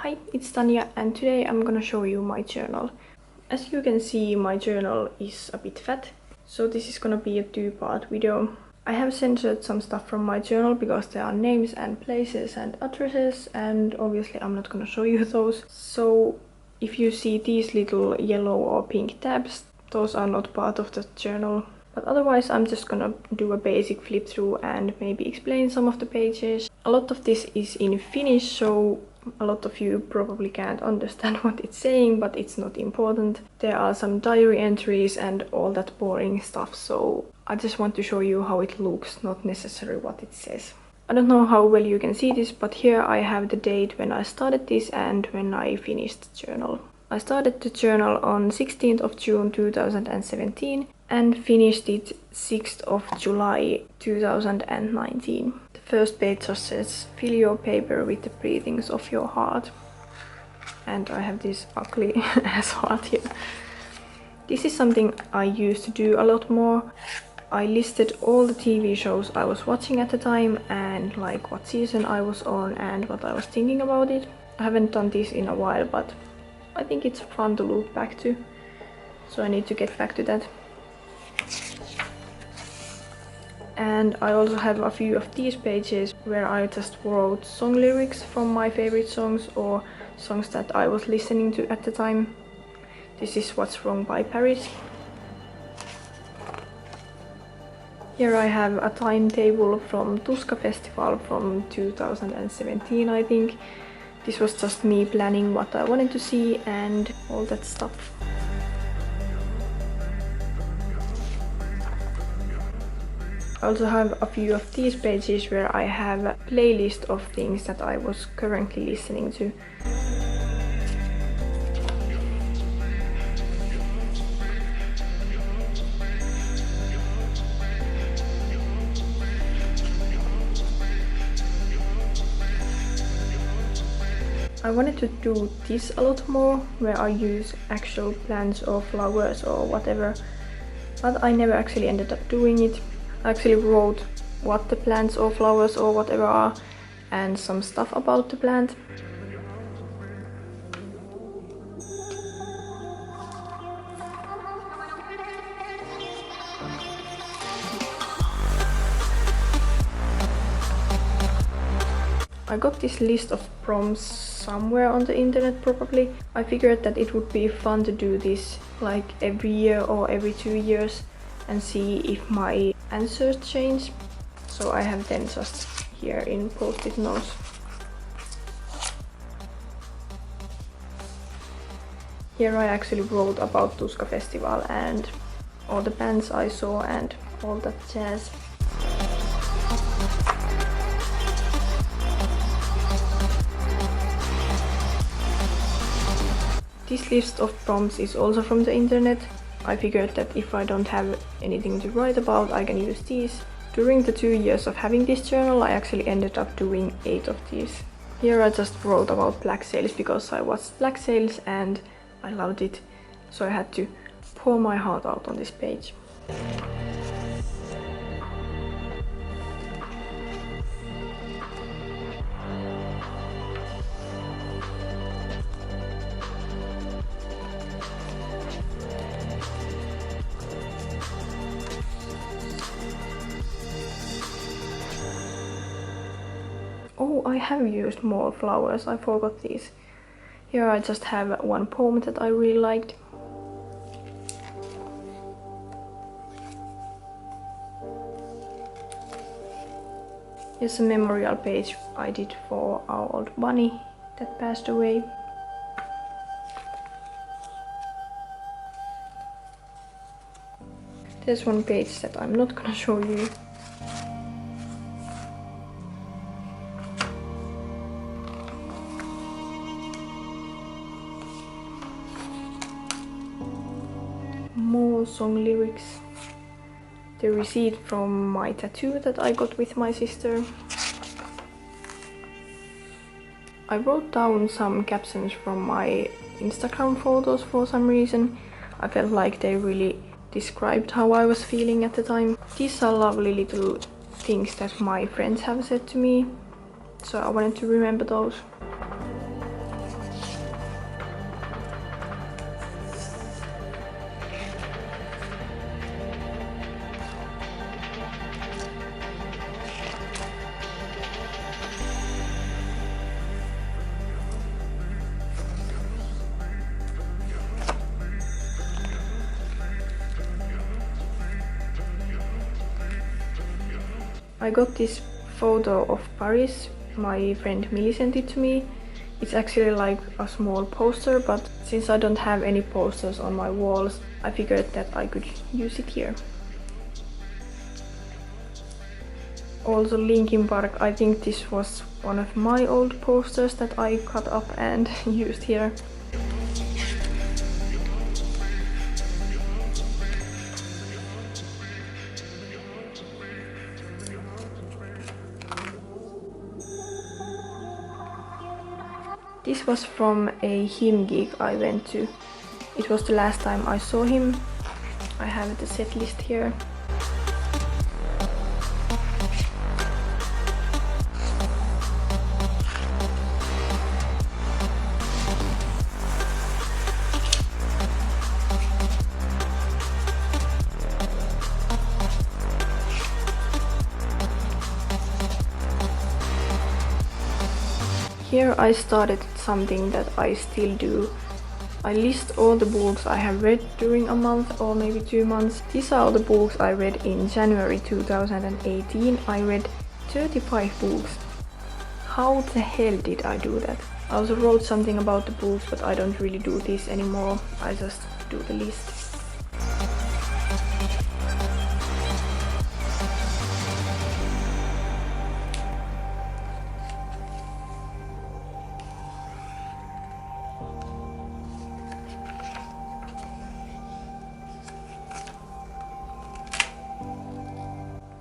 Hi, it's Tanya and today I'm gonna show you my journal. As you can see, my journal is a bit fat, so this is gonna be a two-part video. I have censored some stuff from my journal because there are names and places and addresses, and obviously I'm not gonna show you those. So if you see these little yellow or pink tabs, those are not part of the journal. But otherwise I'm just gonna do a basic flip through and maybe explain some of the pages. A lot of this is in Finnish, so a lot of you probably can't understand what it's saying, but it's not important. There are some diary entries and all that boring stuff, so I just want to show you how it looks, not necessarily what it says. I don't know how well you can see this, but here I have the date when I started this and when I finished the journal. I started the journal on 16th of June 2017 and finished it 6th of July 2019. The first page just says, fill your paper with the breathings of your heart. And I have this ugly ass heart here. This is something I used to do a lot more. I listed all the TV shows I was watching at the time and like what season I was on and what I was thinking about it. I haven't done this in a while, but I think it's fun to look back to. So I need to get back to that. And I also have a few of these pages where I just wrote song lyrics from my favorite songs or songs that I was listening to at the time. This is What's Wrong by Paris. Here I have a timetable from Tuska Festival from 2017, I think. This was just me planning what I wanted to see and all that stuff. I also have a few of these pages where I have a playlist of things that I was currently listening to. I wanted to do this a lot more, where I use actual plants or flowers or whatever, but I never actually ended up doing it. I actually wrote what the plants or flowers or whatever are and some stuff about the plant. I got this list of prompts somewhere on the internet probably. I figured that it would be fun to do this like every year or every 2 years and see if my answers change. So I have them just here in post-it notes. Here I actually wrote about Tuska Festival and all the bands I saw and all that jazz. This list of prompts is also from the internet. I figured that if I don't have anything to write about, I can use these. During the 2 years of having this journal, I actually ended up doing 8 of these. Here I just wrote about Black Sails because I watched Black Sails and I loved it. So I had to pour my heart out on this page. Oh, I have used more flowers, I forgot these. Here I just have one poem that I really liked. Here's a memorial page I did for our old bunny that passed away. There's one page that I'm not gonna show you. More song lyrics. The receipt from my tattoo that I got with my sister. I wrote down some captions from my Instagram photos for some reason. I felt like they really described how I was feeling at the time. These are lovely little things that my friends have said to me, so I wanted to remember those. I got this photo of Paris. My friend Millie sent it to me. It's actually like a small poster, but since I don't have any posters on my walls, I figured that I could use it here. Also Linkin Park, I think this was one of my old posters that I cut up and used here. This was from a hymn gig I went to. It was the last time I saw him. I have the set list here. Here I started something that I still do. I list all the books I have read during a month or maybe 2 months. These are all the books I read in January 2018. I read 35 books. How the hell did I do that? I also wrote something about the books, but I don't really do this anymore. I just do the list.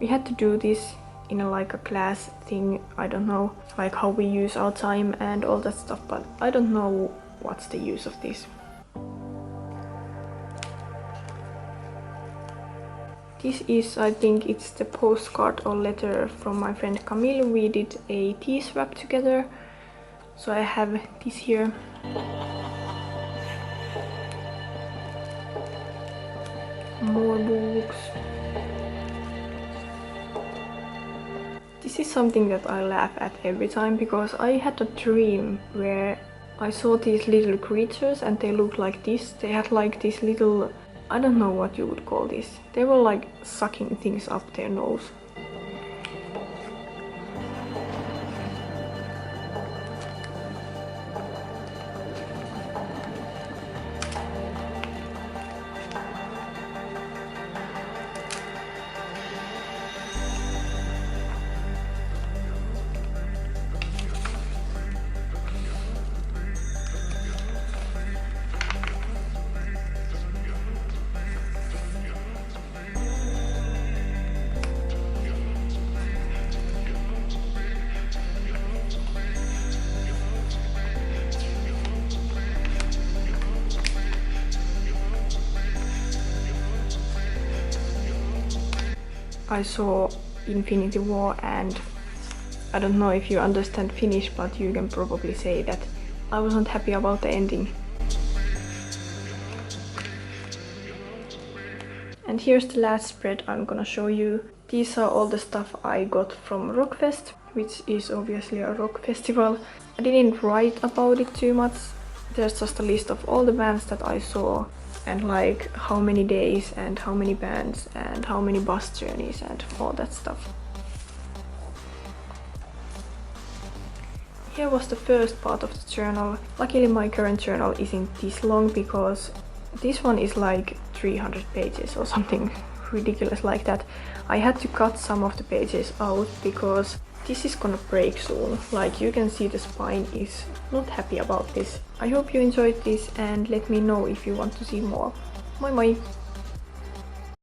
We had to do this in like a class thing, I don't know, like how we use our time and all that stuff, but I don't know what's the use of this. This is, I think it's the postcard or letter from my friend Camille. We did a tea swap together, so I have this here. More books. This is something that I laugh at every time because I had a dream where I saw these little creatures and they looked like this. They had like this little, I don't know what you would call this. They were like sucking things up their nose. I saw Infinity War and I don't know if you understand Finnish, but you can probably say that I wasn't happy about the ending. And here's the last spread I'm gonna show you. These are all the stuff I got from Rockfest, which is obviously a rock festival. I didn't write about it too much. There's just a list of all the bands that I saw and like how many days and how many bands and how many bus journeys and all that stuff. Here was the first part of the journal. Luckily my current journal isn't this long because this one is like 300 pages or something ridiculous like that. I had to cut some of the pages out because this is gonna break soon. Like you can see the spine is not happy about this. I hope you enjoyed this and let me know if you want to see more. Moi moi!